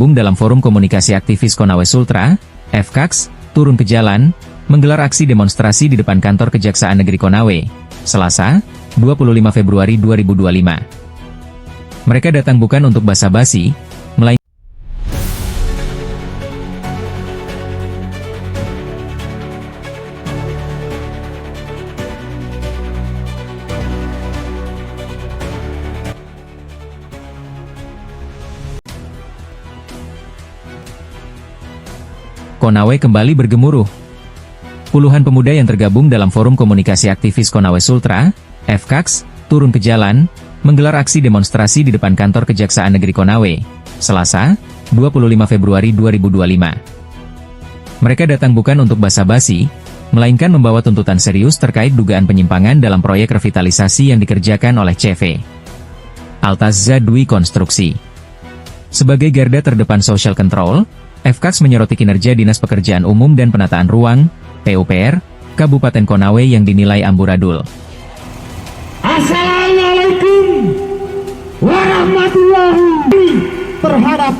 Bung dalam Forum Komunikasi Aktivis Konawe Sultra, FKAKS, turun ke jalan, menggelar aksi demonstrasi di depan kantor Kejaksaan Negeri Konawe, Selasa, 25 Februari 2025. Mereka datang bukan untuk basa-basi, melainkan Konawe kembali bergemuruh. Puluhan pemuda yang tergabung dalam Forum Komunikasi Aktivis Konawe Sultra, FKAKS, turun ke jalan, menggelar aksi demonstrasi di depan kantor Kejaksaan Negeri Konawe, Selasa, 25 Februari 2025. Mereka datang bukan untuk basa-basi, melainkan membawa tuntutan serius terkait dugaan penyimpangan dalam proyek revitalisasi yang dikerjakan oleh CV Altazza Dwi Konstruksi. Sebagai garda terdepan social control, FKAKS menyoroti kinerja Dinas Pekerjaan Umum dan Penataan Ruang, PUPR, Kabupaten Konawe yang dinilai amburadul. Assalamualaikum warahmatullahi terhadap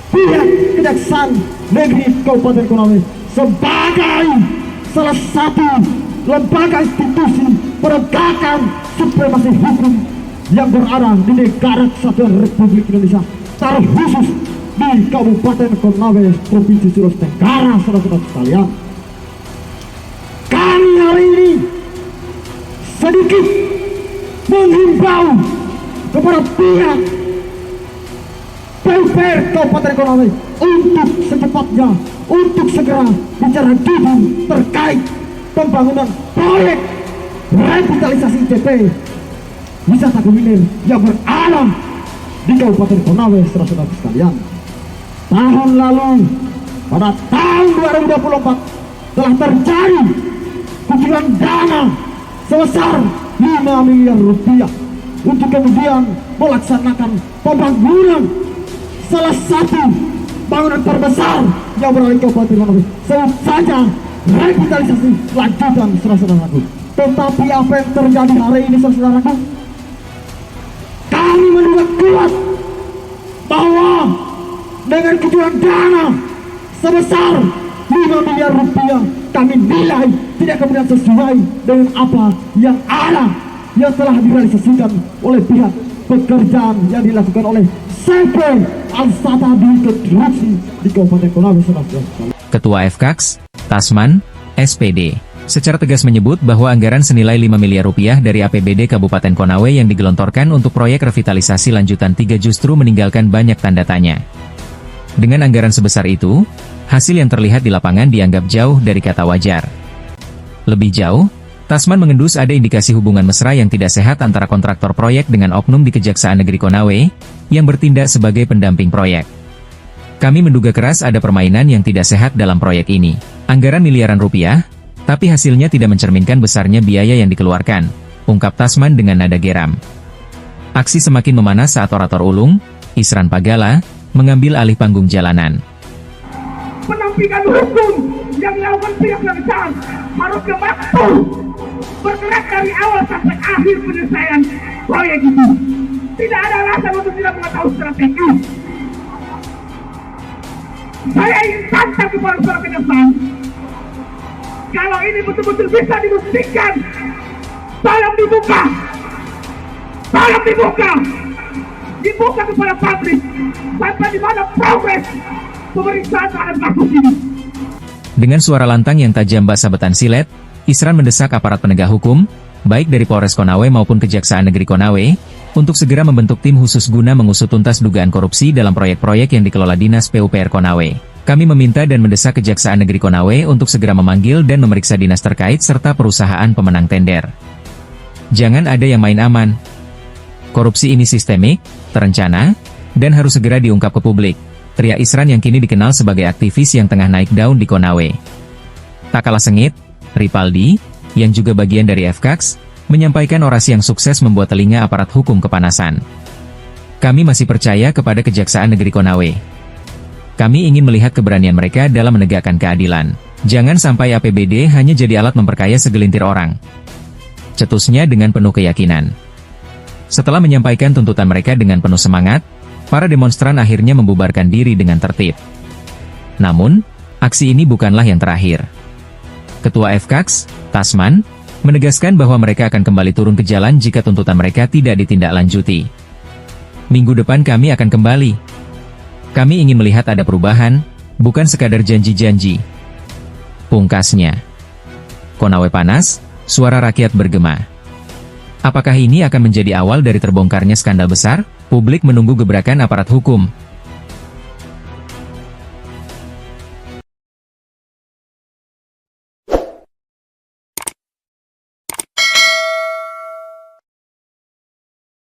pihak Kejaksaan Negeri Kabupaten Konawe sebagai salah satu lembaga institusi penegakan supremasi hukum yang berada di negara Kesatuan Republik Indonesia, terkhusus di Kabupaten Konawe, Provinsi Sulawesi Tenggara, saudara-saudara sekalian. Kami hari ini sedikit menghimbau kepada pihak PUPR Kabupaten Konawe untuk secepatnya, untuk segera bicara jujur terkait pembangunan proyek revitalisasi JP wisata kuliner yang berada di Kabupaten Konawe, saudara-saudara sekalian. Tahun lalu, pada tahun 2024, telah terjadi kucuran dana sebesar 5 miliar rupiah untuk kemudian melaksanakan pembangunan salah satu bangunan terbesar yang berada di Kabupaten Konawe. Sebut saja revitalisasi lanjutan, saudara-saudaraku. Tetapi apa yang terjadi hari ini, saudara-saudaraku? Kami menduga kuat bahwa dengan kucuran dana sebesar 5 miliar rupiah, kami nilai tidak kemudian sesuai dengan apa yang ada, yang telah direalisasikan oleh pihak pekerjaan yang dilakukan oleh CV Altazza Dwi Konstruksi di Kabupaten Konawe. Ketua FKAKS, Tasman, SPD, secara tegas menyebut bahwa anggaran senilai 5 miliar rupiah dari APBD Kabupaten Konawe yang digelontorkan untuk proyek revitalisasi lanjutan 3 justru meninggalkan banyak tanda tanya. Dengan anggaran sebesar itu, hasil yang terlihat di lapangan dianggap jauh dari kata wajar. Lebih jauh, Tasman mengendus ada indikasi hubungan mesra yang tidak sehat antara kontraktor proyek dengan oknum di Kejaksaan Negeri Konawe, yang bertindak sebagai pendamping proyek. Kami menduga keras ada permainan yang tidak sehat dalam proyek ini. Anggaran miliaran rupiah, tapi hasilnya tidak mencerminkan besarnya biaya yang dikeluarkan, ungkap Tasman dengan nada geram. Aksi semakin memanas saat orator ulung, Isran Pagala, mengambil alih panggung jalanan. Pendampingan hukum yang dilakukan pihak kejaksaan harus membantu bergerak dari awal sampai akhir penyelesaian proyek itu. Tidak ada alasan untuk tidak mengetahui strategi. Saya ingin tantang kepada para kejaksaan, kalau ini betul-betul bisa dibuktikan, tolong dibuka, dibuka kepada publik sampai di mana progres pemeriksaan terhadap kasus ini. Dengan suara lantang yang tajam bak sabetan silet, Isran mendesak aparat penegak hukum, baik dari Polres Konawe maupun Kejaksaan Negeri Konawe, untuk segera membentuk tim khusus guna mengusut tuntas dugaan korupsi dalam proyek-proyek yang dikelola Dinas PUPR Konawe. Kami meminta dan mendesak Kejaksaan Negeri Konawe untuk segera memanggil dan memeriksa dinas terkait serta perusahaan pemenang tender. Jangan ada yang main aman. Korupsi ini sistemik, terencana, dan harus segera diungkap ke publik, teriak Isran yang kini dikenal sebagai aktivis yang tengah naik daun di Konawe. Tak kalah sengit, Ripaldi, yang juga bagian dari FKAKS, menyampaikan orasi yang sukses membuat telinga aparat hukum kepanasan. Kami masih percaya kepada Kejaksaan Negeri Konawe. Kami ingin melihat keberanian mereka dalam menegakkan keadilan. Jangan sampai APBD hanya jadi alat memperkaya segelintir orang. Cetusnya dengan penuh keyakinan. Setelah menyampaikan tuntutan mereka dengan penuh semangat, para demonstran akhirnya membubarkan diri dengan tertib. Namun, aksi ini bukanlah yang terakhir. Ketua FKAKS, Tasman, menegaskan bahwa mereka akan kembali turun ke jalan jika tuntutan mereka tidak ditindaklanjuti. Minggu depan kami akan kembali. Kami ingin melihat ada perubahan, bukan sekadar janji-janji. Pungkasnya. Konawe panas, suara rakyat bergema. Apakah ini akan menjadi awal dari terbongkarnya skandal besar? Publik menunggu gebrakan aparat hukum.